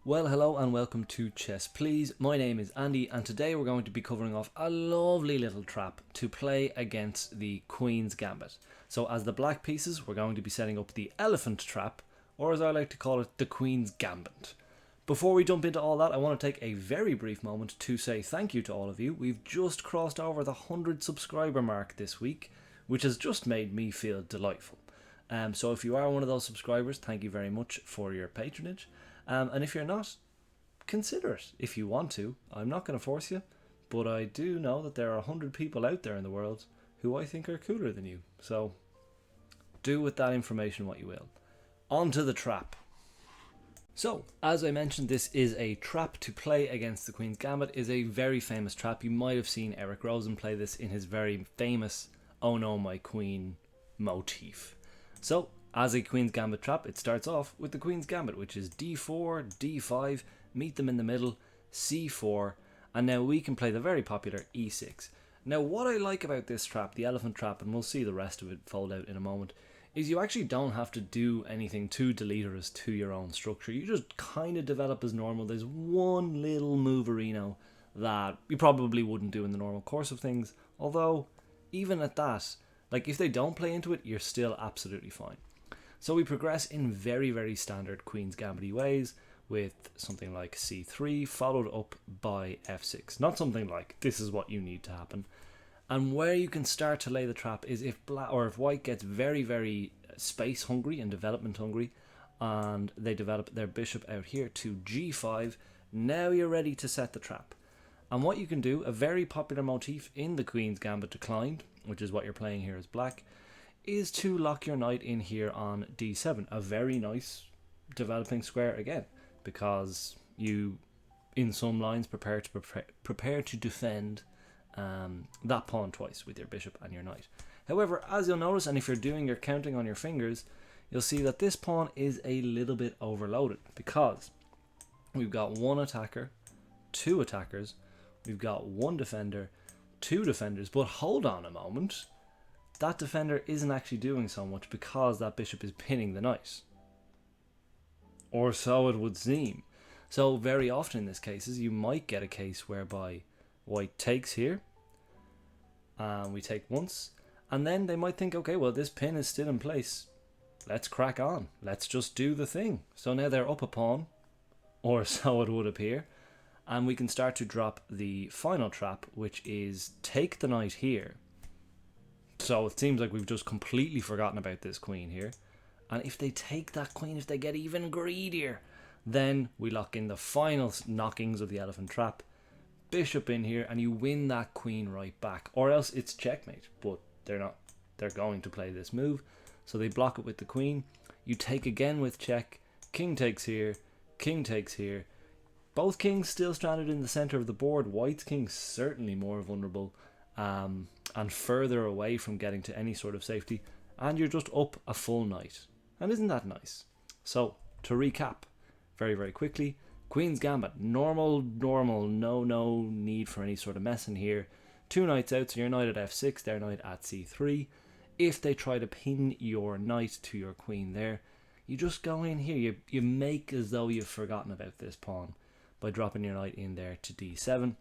Well, hello and welcome to Chess Please. My name is Andy and today we're going to be covering off a lovely little trap to play against the Queen's Gambit. So as the black pieces, we're going to be setting up the elephant trap, or as I like to call it, the Queen's Gambit. Before we jump into all that, I want to take a very brief moment to say thank you to all of you. We've just crossed over the 100 subscriber mark this week, which has just made me feel delightful. So if you are one of those subscribers, thank you very much for your patronage. And if you're not, consider it if you want to. I'm not going to force you, but I do know that there are 100 people out there in the world who I think are cooler than you. So do with that information what you will. On to the trap. So, as I mentioned, this is a trap to play against the Queen's Gambit. It is a very famous trap. You might have seen Eric Rosen play this in his very famous "Oh no, my Queen" motif. So, as a Queen's Gambit trap, it starts off with the Queen's Gambit, which is d4, d5, meet them in the middle, c4, and now we can play the very popular e6. Now, what I like about this trap, the elephant trap, and we'll see the rest of it fold out in a moment, is you actually don't have to do anything too deleterious to your own structure. You just kind of develop as normal. There's one little moverino that you probably wouldn't do in the normal course of things, although even at that, like if they don't play into it, you're still absolutely fine. So we progress in very, very standard Queen's Gambit ways with something like c3 followed up by f6. Not something like this is what you need to happen. And where you can start to lay the trap is if white gets very, very space hungry and development hungry, and they develop their bishop out here to g5. Now you're ready to set the trap. And what you can do, a very popular motif in the Queen's Gambit declined, which is what you're playing here as black, is to lock your knight in here on d7. A very nice developing square again, because you, in some lines, prepare to defend that pawn twice with your bishop and your knight. However, as you'll notice, and if you're doing your counting on your fingers, you'll see that this pawn is a little bit overloaded, because we've got one attacker, two attackers, we've got one defender, two defenders, but hold on a moment. That defender isn't actually doing so much because that bishop is pinning the knight. Or so it would seem. So very often in these cases, you might get a case whereby white takes here, and we take once, and then they might think, okay, well, this pin is still in place. Let's crack on. Let's just do the thing. So now they're up a pawn, or so it would appear, and we can start to drop the final trap, which is take the knight here. So it seems like we've just completely forgotten about this queen here. And if they take that queen, if they get even greedier, then we lock in the final knockings of the elephant trap. Bishop in here, and you win that queen right back. Or else it's checkmate, but they're not. They're going to play this move. So they block it with the queen. You take again with check. King takes here. King takes here. Both kings still stranded in the center of the board. White's king certainly more vulnerable. And further away from getting to any sort of safety, and you're just up a full knight. And isn't that nice? So, to recap, very, very quickly, Queen's Gambit, normal, no need for any sort of mess in here. Two knights out, so your knight at f6, their knight at c3. If they try to pin your knight to your queen there, you just go in here, you make as though you've forgotten about this pawn by dropping your knight in there to d7.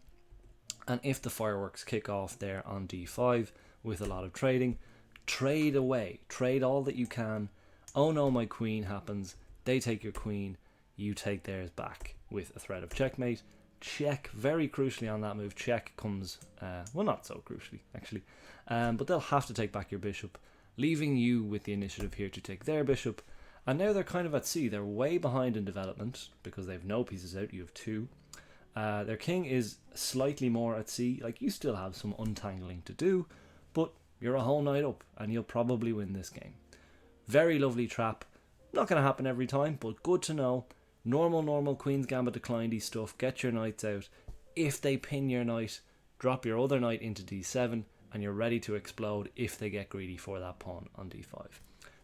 And if the fireworks kick off there on d5 with a lot of trading, trade away. Trade all that you can. Oh no, my queen happens. They take your queen. You take theirs back with a threat of checkmate. Check, very crucially on that move. Check comes, well, not so crucially, actually. But they'll have to take back your bishop, leaving you with the initiative here to take their bishop. And now they're kind of at sea. They're way behind in development because they have no pieces out. You have two. Their king is slightly more at sea. Like, you still have some untangling to do, but you're a whole night up and you'll probably win this game. Very lovely trap. Not going to happen every time, but good to know. Normal Queen's Gambit declinedy stuff. Get your knights out. If they pin your knight, drop your other knight into d7 and you're ready to explode if they get greedy for that pawn on d5.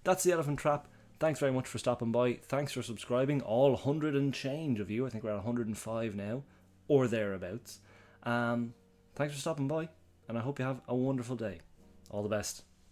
That's the elephant trap. Thanks very much for stopping by. Thanks for subscribing. All 100 and change of you. I think we're at 105 now, or thereabouts. Thanks for stopping by, and I hope you have a wonderful day. All the best.